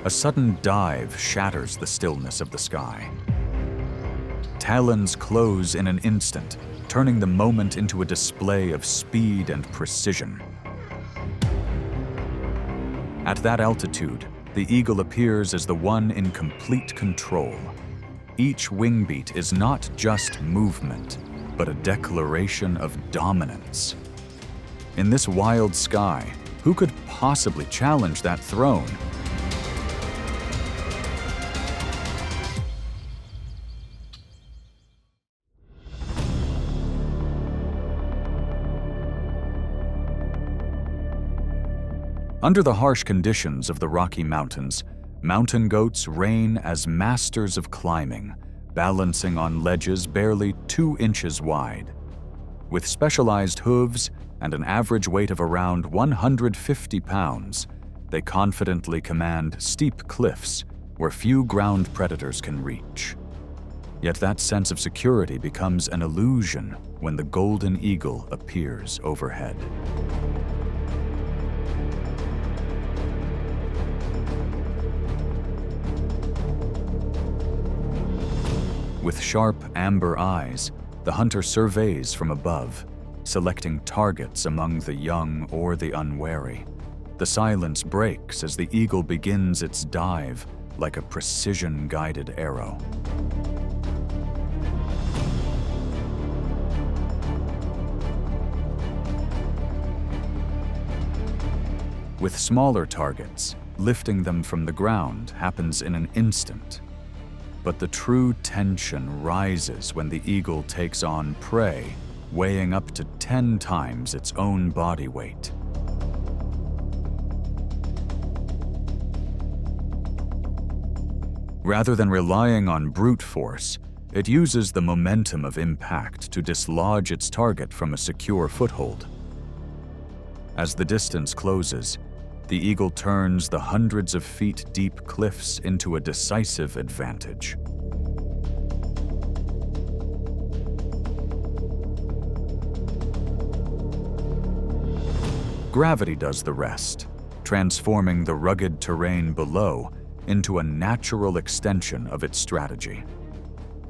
A sudden dive shatters the stillness of the sky. Talons close in an instant, turning the moment into a display of speed and precision. At that altitude, the eagle appears as the one in complete control. Each wing beat is not just movement, but a declaration of dominance. In this wild sky, who could possibly challenge that throne? Under the harsh conditions of the Rocky Mountains, mountain goats reign as masters of climbing, balancing on ledges barely 2 inches wide. With specialized hooves and an average weight of around 150 pounds, they confidently command steep cliffs where few ground predators can reach. Yet that sense of security becomes an illusion when the golden eagle appears overhead. With sharp amber eyes, the hunter surveys from above, selecting targets among the young or the unwary. The silence breaks as the eagle begins its dive like a precision-guided arrow. With smaller targets, lifting them from the ground happens in an instant. But the true tension rises when the eagle takes on prey, weighing up to 10 times its own body weight. Rather than relying on brute force, it uses the momentum of impact to dislodge its target from a secure foothold. As the distance closes, the eagle turns the hundreds of feet deep cliffs into a decisive advantage. Gravity does the rest, transforming the rugged terrain below into a natural extension of its strategy.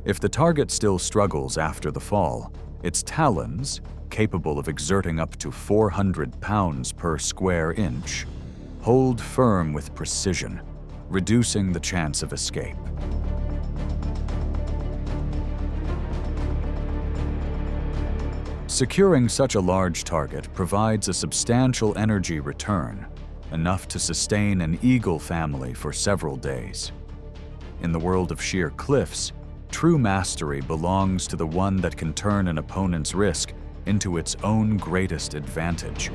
If the target still struggles after the fall, its talons, capable of exerting up to 400 pounds per square inch, hold firm with precision, reducing the chance of escape. Securing such a large target provides a substantial energy return, enough to sustain an eagle family for several days. In the world of sheer cliffs, true mastery belongs to the one that can turn an opponent's risk into its own greatest advantage.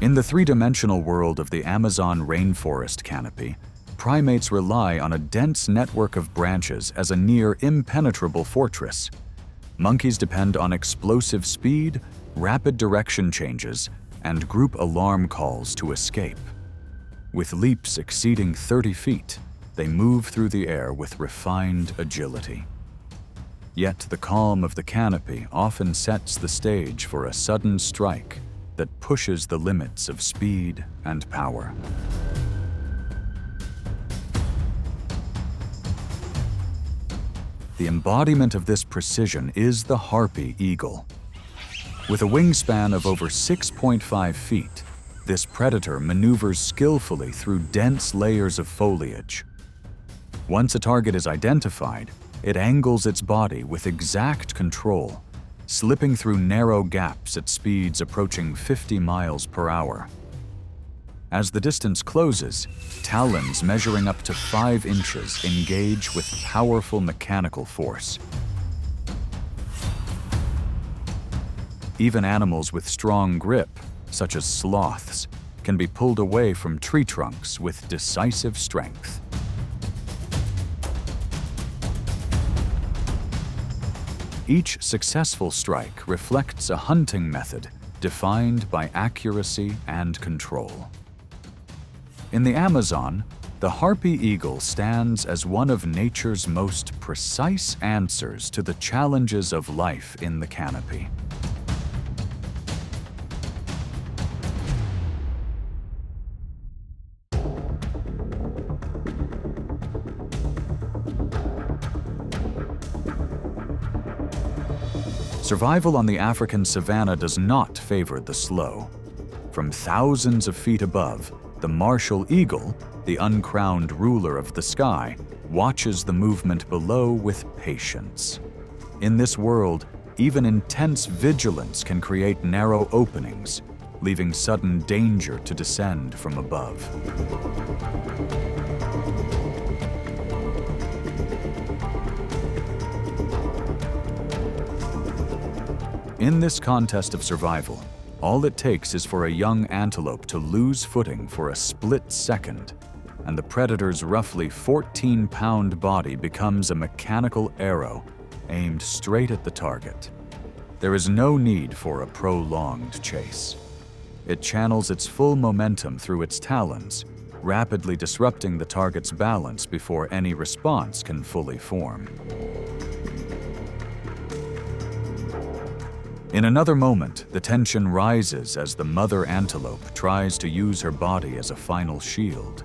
In the three-dimensional world of the Amazon rainforest canopy, primates rely on a dense network of branches as a near impenetrable fortress. Monkeys depend on explosive speed, rapid direction changes, and group alarm calls to escape. With leaps exceeding 30 feet, they move through the air with refined agility. Yet the calm of the canopy often sets the stage for a sudden strike that pushes the limits of speed and power. The embodiment of this precision is the Harpy eagle. With a wingspan of over 6.5 feet, this predator maneuvers skillfully through dense layers of foliage. Once a target is identified, it angles its body with exact control, slipping through narrow gaps at speeds approaching 50 miles per hour. As the distance closes, talons measuring up to 5 inches engage with powerful mechanical force. Even animals with strong grip, such as sloths, can be pulled away from tree trunks with decisive strength. Each successful strike reflects a hunting method defined by accuracy and control. In the Amazon, The Harpy eagle stands as one of nature's most precise answers to the challenges of life in the canopy. Survival on the African savanna does not favor the slow. From thousands of feet above, the martial eagle, the uncrowned ruler of the sky, watches the movement below with patience. In this world, even intense vigilance can create narrow openings, leaving sudden danger to descend from above. In this contest of survival, all it takes is for a young antelope to lose footing for a split second, and the predator's roughly 14-pound body becomes a mechanical arrow aimed straight at the target. There is no need for a prolonged chase. It channels its full momentum through its talons, rapidly disrupting the target's balance before any response can fully form. In another moment, the tension rises as the mother antelope tries to use her body as a final shield.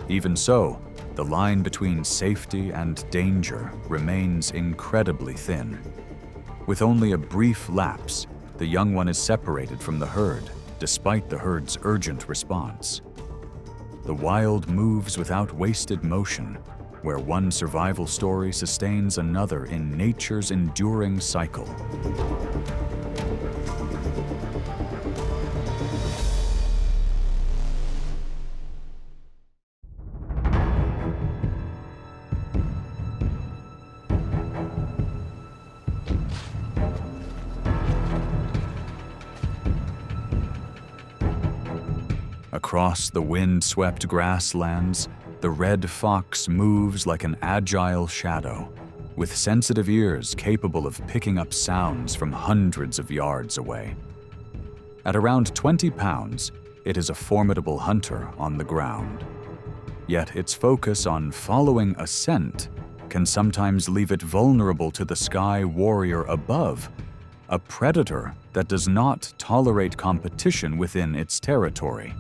Even so, the line between safety and danger remains incredibly thin. With only a brief lapse, the young one is separated from the herd, despite the herd's urgent response. The wild moves without wasted motion, where one survival story sustains another in nature's enduring cycle. Across the wind-swept grasslands, the red fox moves like an agile shadow, with sensitive ears capable of picking up sounds from hundreds of yards away. At around 20 pounds, it is a formidable hunter on the ground. Yet its focus on following a scent can sometimes leave it vulnerable to the sky warrior above, a predator that does not tolerate competition within its territory.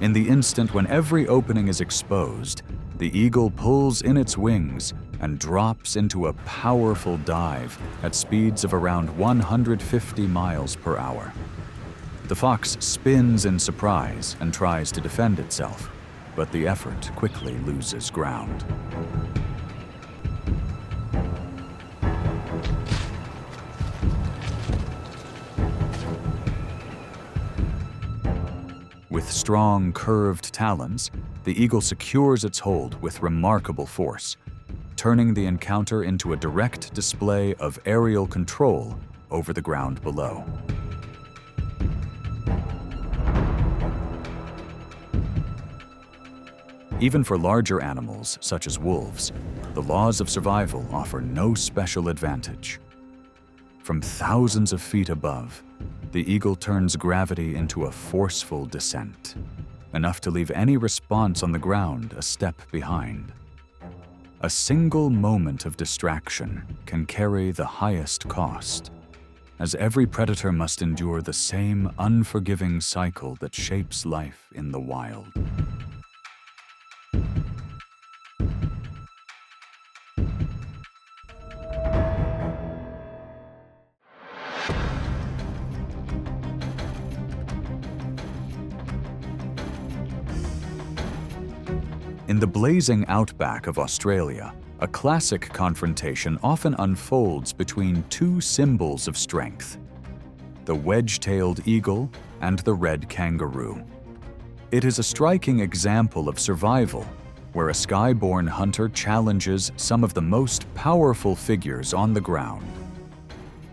In the instant when every opening is exposed, the eagle pulls in its wings and drops into a powerful dive at speeds of around 150 miles per hour. The fox spins in surprise and tries to defend itself, but the effort quickly loses ground. With strong, curved talons, the eagle secures its hold with remarkable force, turning the encounter into a direct display of aerial control over the ground below. Even for larger animals, such as wolves, the laws of survival offer no special advantage. From thousands of feet above, the eagle turns gravity into a forceful descent, enough to leave any response on the ground a step behind. A single moment of distraction can carry the highest cost, as every predator must endure the same unforgiving cycle that shapes life in the wild. In the blazing outback of Australia, a classic confrontation often unfolds between two symbols of strength: the wedge-tailed eagle and the red kangaroo. It is a striking example of survival, where a sky-born hunter challenges some of the most powerful figures on the ground.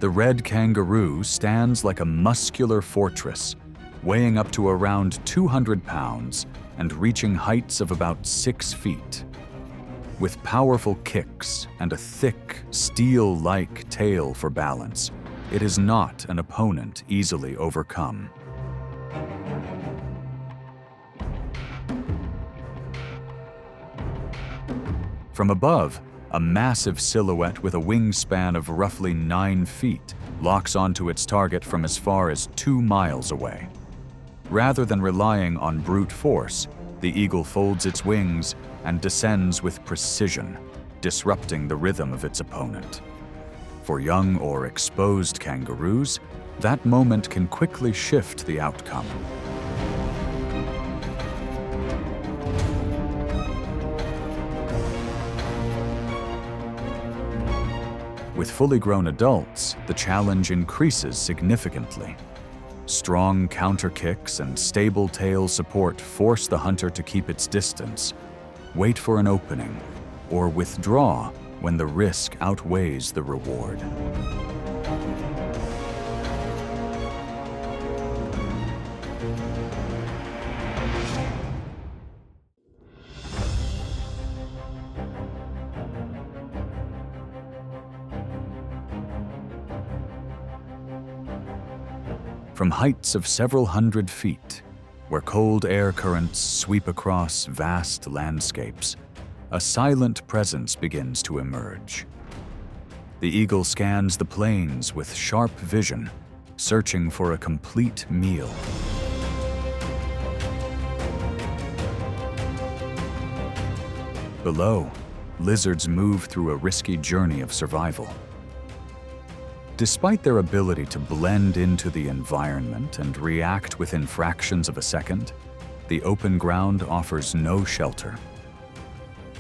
The red kangaroo stands like a muscular fortress, weighing up to around 200 pounds and reaching heights of about 6 feet. With powerful kicks and a thick, steel-like tail for balance, it is not an opponent easily overcome. From above, a massive silhouette with a wingspan of roughly 9 feet locks onto its target from as far as 2 miles away. Rather than relying on brute force, the eagle folds its wings and descends with precision, disrupting the rhythm of its opponent. For young or exposed kangaroos, that moment can quickly shift the outcome. With fully grown adults, the challenge increases significantly. Strong counter kicks and stable tail support force the hunter to keep its distance, wait for an opening, or withdraw when the risk outweighs the reward. From heights of several hundred feet, where cold air currents sweep across vast landscapes, a silent presence begins to emerge. The eagle scans the plains with sharp vision, searching for a complete meal. Below, lizards move through a risky journey of survival. Despite their ability to blend into the environment and react within fractions of a second, the open ground offers no shelter.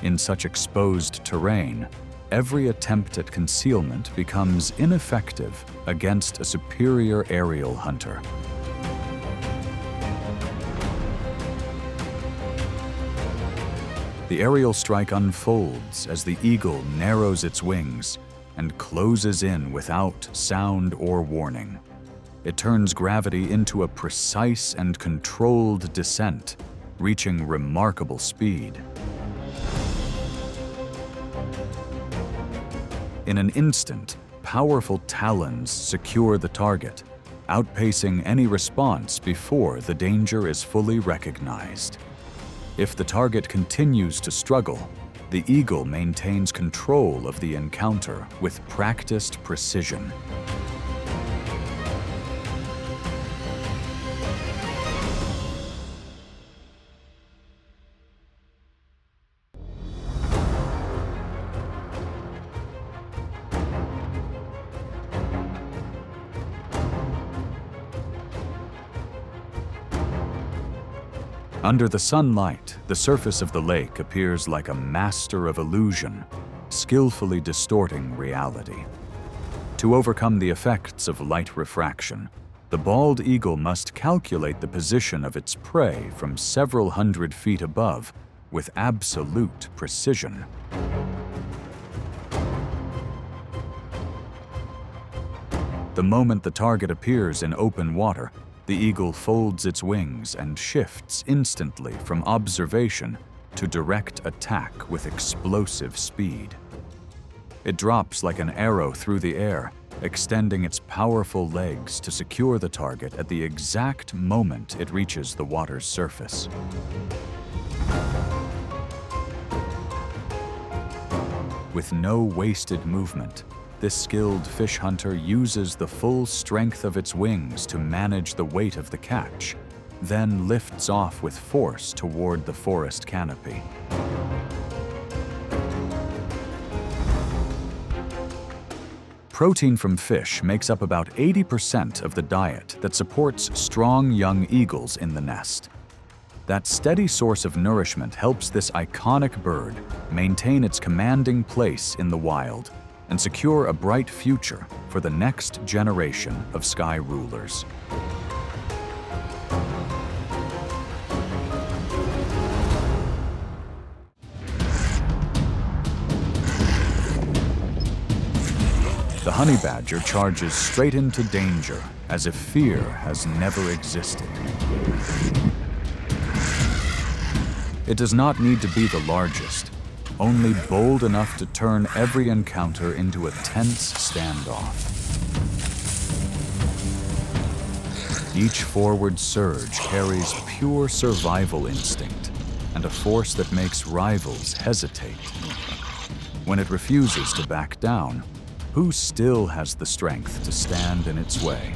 In such exposed terrain, every attempt at concealment becomes ineffective against a superior aerial hunter. The aerial strike unfolds as the eagle narrows its wings and closes in without sound or warning. It turns gravity into a precise and controlled descent, reaching remarkable speed. In an instant, powerful talons secure the target, outpacing any response before the danger is fully recognized. If the target continues to struggle, the eagle maintains control of the encounter with practiced precision. Under the sunlight, the surface of the lake appears like a master of illusion, skillfully distorting reality. To overcome the effects of light refraction, the bald eagle must calculate the position of its prey from several hundred feet above with absolute precision. The moment the target appears in open water, the eagle folds its wings and shifts instantly from observation to direct attack with explosive speed. It drops like an arrow through the air, extending its powerful legs to secure the target at the exact moment it reaches the water's surface. With no wasted movement, this skilled fish hunter uses the full strength of its wings to manage the weight of the catch, then lifts off with force toward the forest canopy. Protein from fish makes up about 80% of the diet that supports strong young eagles in the nest. That steady source of nourishment helps this iconic bird maintain its commanding place in the wild and secure a bright future for the next generation of sky rulers. The honey badger charges straight into danger as if fear has never existed. It does not need to be the largest, only bold enough to turn every encounter into a tense standoff. Each forward surge carries pure survival instinct and a force that makes rivals hesitate. When it refuses to back down, who still has the strength to stand in its way?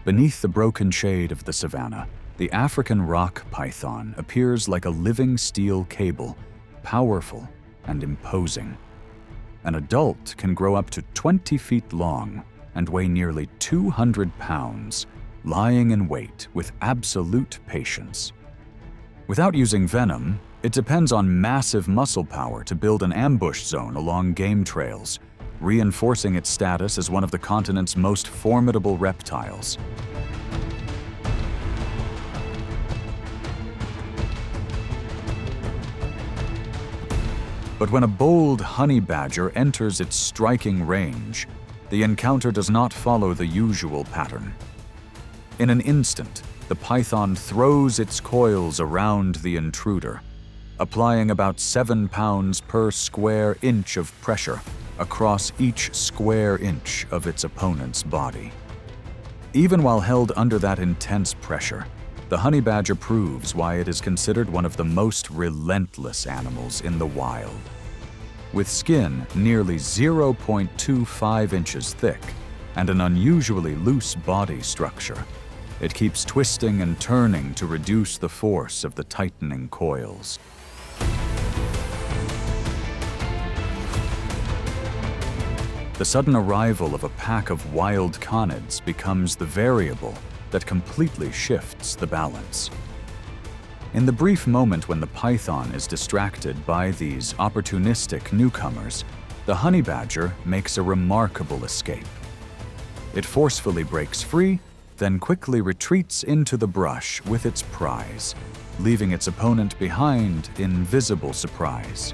Beneath the broken shade of the savanna, the African rock python appears like a living steel cable, powerful and imposing. An adult can grow up to 20 feet long and weigh nearly 200 pounds, lying in wait with absolute patience. Without using venom, it depends on massive muscle power to build an ambush zone along game trails, reinforcing its status as one of the continent's most formidable reptiles. But when a bold honey badger enters its striking range, the encounter does not follow the usual pattern. In an instant, the python throws its coils around the intruder, applying about 7 pounds per square inch of pressure across each square inch of its opponent's body. Even while held under that intense pressure, the honey badger proves why it is considered one of the most relentless animals in the wild. With skin nearly 0.25 inches thick and an unusually loose body structure, it keeps twisting and turning to reduce the force of the tightening coils. The sudden arrival of a pack of wild canids becomes the variable that completely shifts the balance. In the brief moment when the python is distracted by these opportunistic newcomers, the honey badger makes a remarkable escape. It forcefully breaks free, then quickly retreats into the brush with its prize, leaving its opponent behind in visible surprise.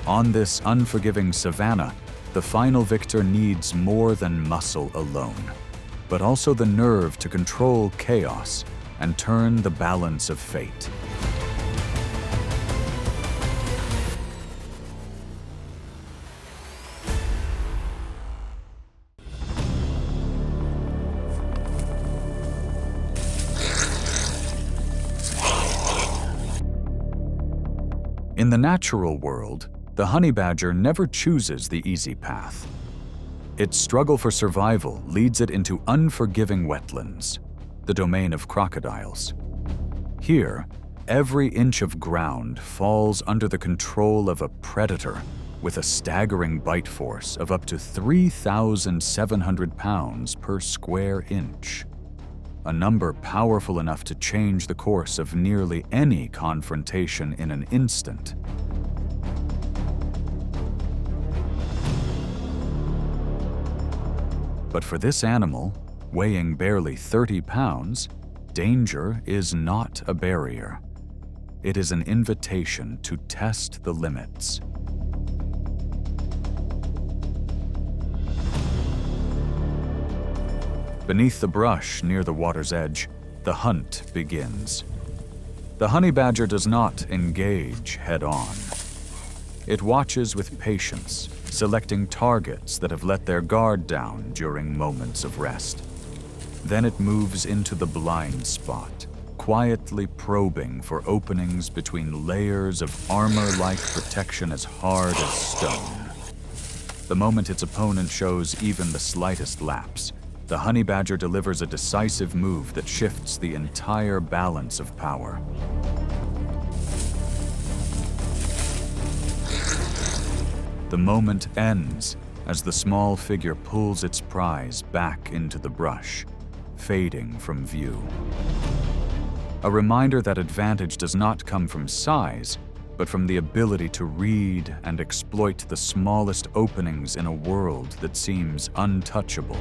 On this unforgiving savanna, the final victor needs more than muscle alone, but also the nerve to control chaos and turn the balance of fate. In the natural world, the honey badger never chooses the easy path. Its struggle for survival leads it into unforgiving wetlands, the domain of crocodiles. Here, every inch of ground falls under the control of a predator with a staggering bite force of up to 3,700 pounds per square inch, a number powerful enough to change the course of nearly any confrontation in an instant. But for this animal, weighing barely 30 pounds, danger is not a barrier. It is an invitation to test the limits. Beneath the brush near the water's edge, the hunt begins. The honey badger does not engage head-on. It watches with patience, selecting targets that have let their guard down during moments of rest. Then it moves into the blind spot, quietly probing for openings between layers of armor-like protection as hard as stone. The moment its opponent shows even the slightest lapse, the honey badger delivers a decisive move that shifts the entire balance of power. The moment ends as the small figure pulls its prize back into the brush, fading from view. A reminder that advantage does not come from size, but from the ability to read and exploit the smallest openings in a world that seems untouchable.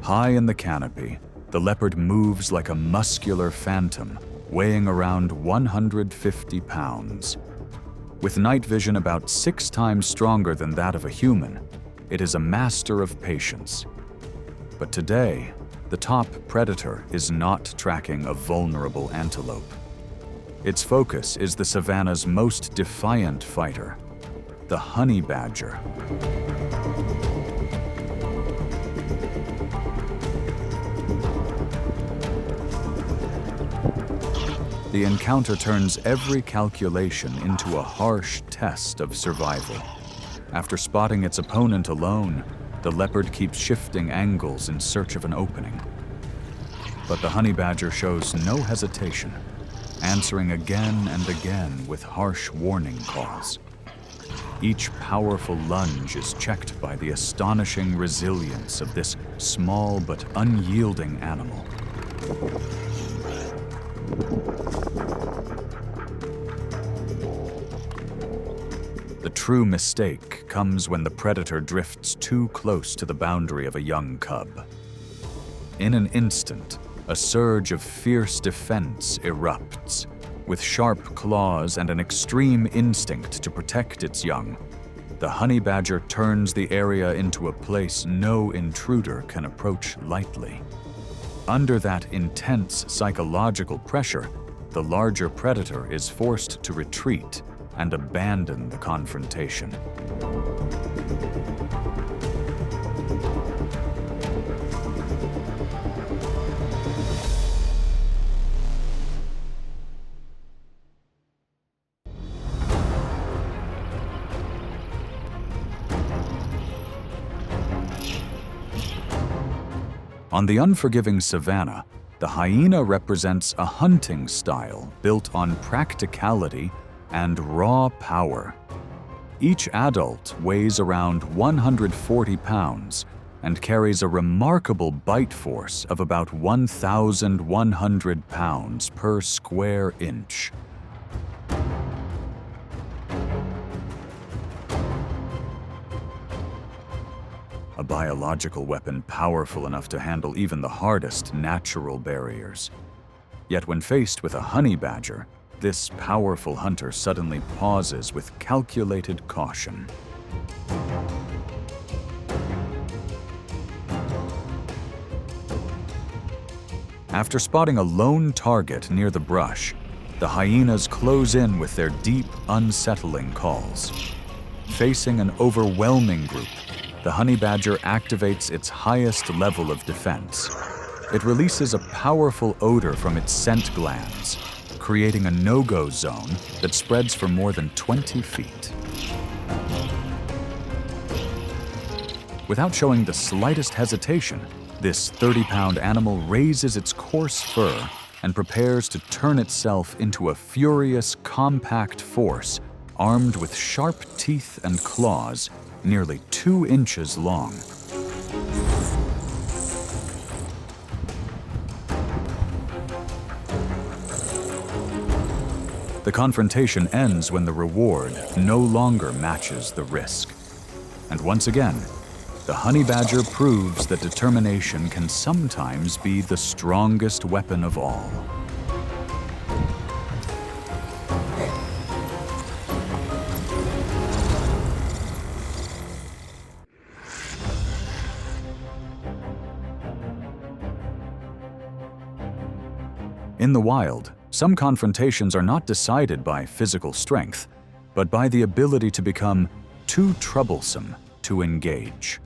High in the canopy, the leopard moves like a muscular phantom, weighing around 150 pounds. With night vision about 6 times stronger than that of a human, it is a master of patience. But today, the top predator is not tracking a vulnerable antelope. Its focus is the savanna's most defiant fighter, the honey badger. The encounter turns every calculation into a harsh test of survival. After spotting its opponent alone, the leopard keeps shifting angles in search of an opening. But the honey badger shows no hesitation, answering again and again with harsh warning calls. Each powerful lunge is checked by the astonishing resilience of this small but unyielding animal. The true mistake comes when the predator drifts too close to the boundary of a young cub. In an instant, a surge of fierce defense erupts. With sharp claws and an extreme instinct to protect its young, the honey badger turns the area into a place no intruder can approach lightly. Under that intense psychological pressure, the larger predator is forced to retreat and abandon the confrontation. On the unforgiving savanna, the hyena represents a hunting style built on practicality and raw power. Each adult weighs around 140 pounds and carries a remarkable bite force of about 1,100 pounds per square inch. A biological weapon powerful enough to handle even the hardest natural barriers. Yet when faced with a honey badger, this powerful hunter suddenly pauses with calculated caution. After spotting a lone target near the brush, the hyenas close in with their deep, unsettling calls. Facing an overwhelming group, the honey badger activates its highest level of defense. It releases a powerful odor from its scent glands, creating a no-go zone that spreads for more than 20 feet. Without showing the slightest hesitation, this 30-pound animal raises its coarse fur and prepares to turn itself into a furious, compact force armed with sharp teeth and claws nearly 2 inches long. The confrontation ends when the reward no longer matches the risk. And once again, the honey badger proves that determination can sometimes be the strongest weapon of all. In the wild, some confrontations are not decided by physical strength, but by the ability to become too troublesome to engage.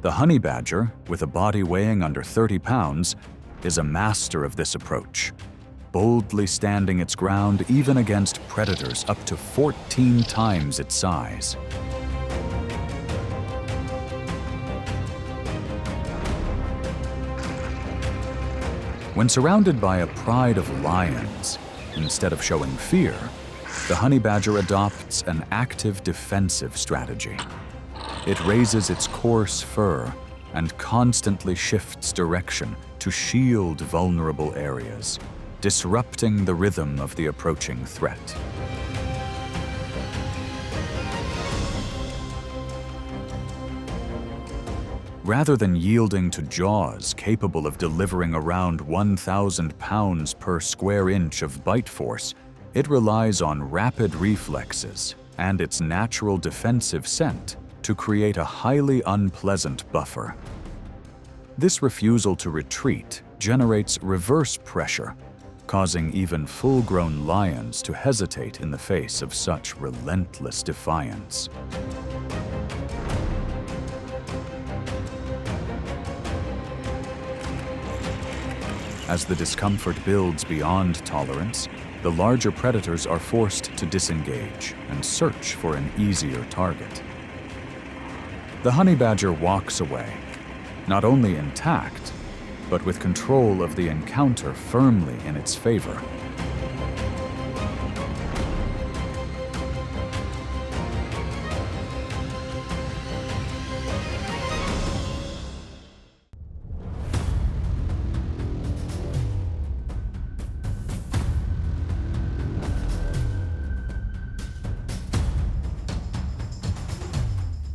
The honey badger, with a body weighing under 30 pounds, is a master of this approach, boldly standing its ground even against predators up to 14 times its size. When surrounded by a pride of lions, instead of showing fear, the honey badger adopts an active defensive strategy. It raises its coarse fur and constantly shifts direction to shield vulnerable areas, disrupting the rhythm of the approaching threat. Rather than yielding to jaws capable of delivering around 1,000 pounds per square inch of bite force, it relies on rapid reflexes and its natural defensive scent to create a highly unpleasant buffer. This refusal to retreat generates reverse pressure, causing even full-grown lions to hesitate in the face of such relentless defiance. As the discomfort builds beyond tolerance, the larger predators are forced to disengage and search for an easier target. The honey badger walks away, not only intact, but with control of the encounter firmly in its favor.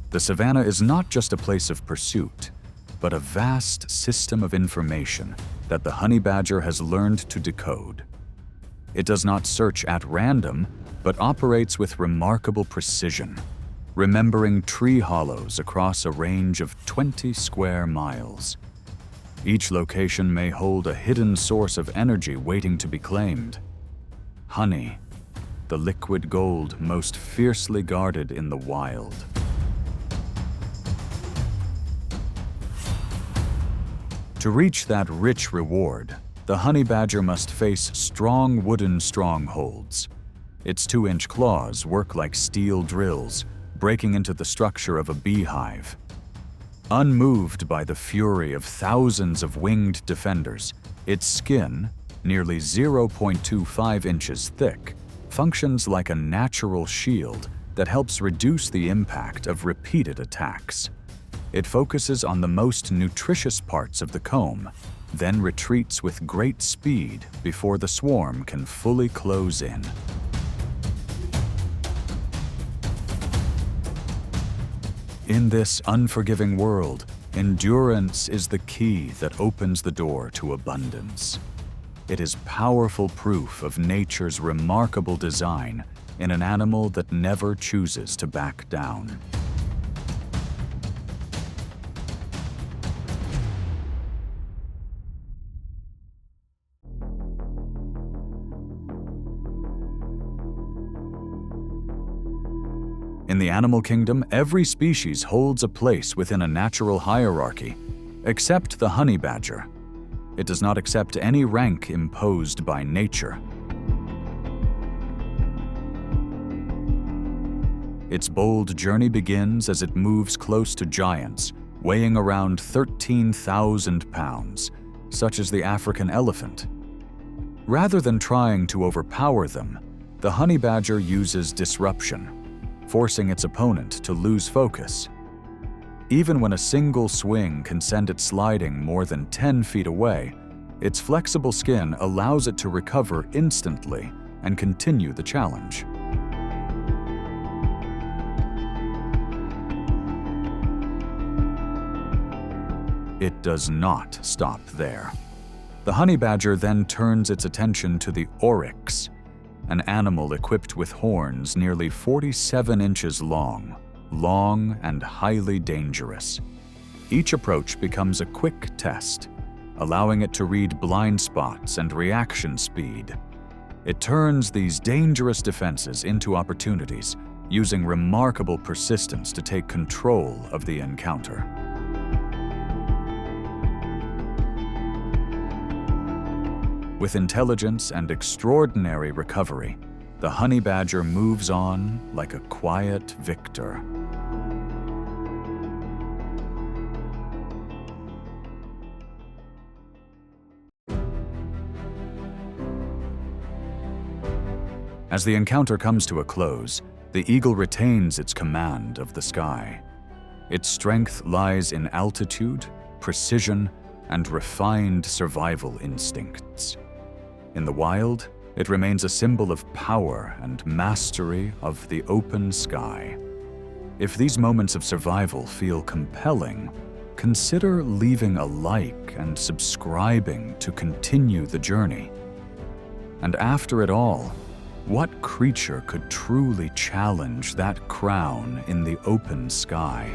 The savanna is not just a place of pursuit, but a vast system of information that the honey badger has learned to decode. It does not search at random, but operates with remarkable precision, remembering tree hollows across a range of 20 square miles. Each location may hold a hidden source of energy waiting to be claimed. Honey, the liquid gold most fiercely guarded in the wild. To reach that rich reward, the honey badger must face strong wooden strongholds. Its 2-inch claws work like steel drills, breaking into the structure of a beehive. Unmoved by the fury of thousands of winged defenders, its skin, nearly 0.25 inches thick, functions like a natural shield that helps reduce the impact of repeated attacks. It focuses on the most nutritious parts of the comb, then retreats with great speed before the swarm can fully close in. In this unforgiving world, endurance is the key that opens the door to abundance. It is powerful proof of nature's remarkable design in an animal that never chooses to back down. In the animal kingdom, every species holds a place within a natural hierarchy, except the honey badger. It does not accept any rank imposed by nature. Its bold journey begins as it moves close to giants, weighing around 13,000 pounds, such as the African elephant. Rather than trying to overpower them, the honey badger uses disruption, forcing its opponent to lose focus. Even when a single swing can send it sliding more than 10 feet away, its flexible skin allows it to recover instantly and continue the challenge. It does not stop there. The honey badger then turns its attention to the oryx, an animal equipped with horns nearly 47 inches long and highly dangerous. Each approach becomes a quick test, allowing it to read blind spots and reaction speed. It turns these dangerous defenses into opportunities, using remarkable persistence to take control of the encounter. With intelligence and extraordinary recovery, the honey badger moves on like a quiet victor. As the encounter comes to a close, the eagle retains its command of the sky. Its strength lies in altitude, precision, and refined survival instincts. In the wild, it remains a symbol of power and mastery of the open sky. If these moments of survival feel compelling, consider leaving a like and subscribing to continue the journey. And after it all, what creature could truly challenge that crown in the open sky?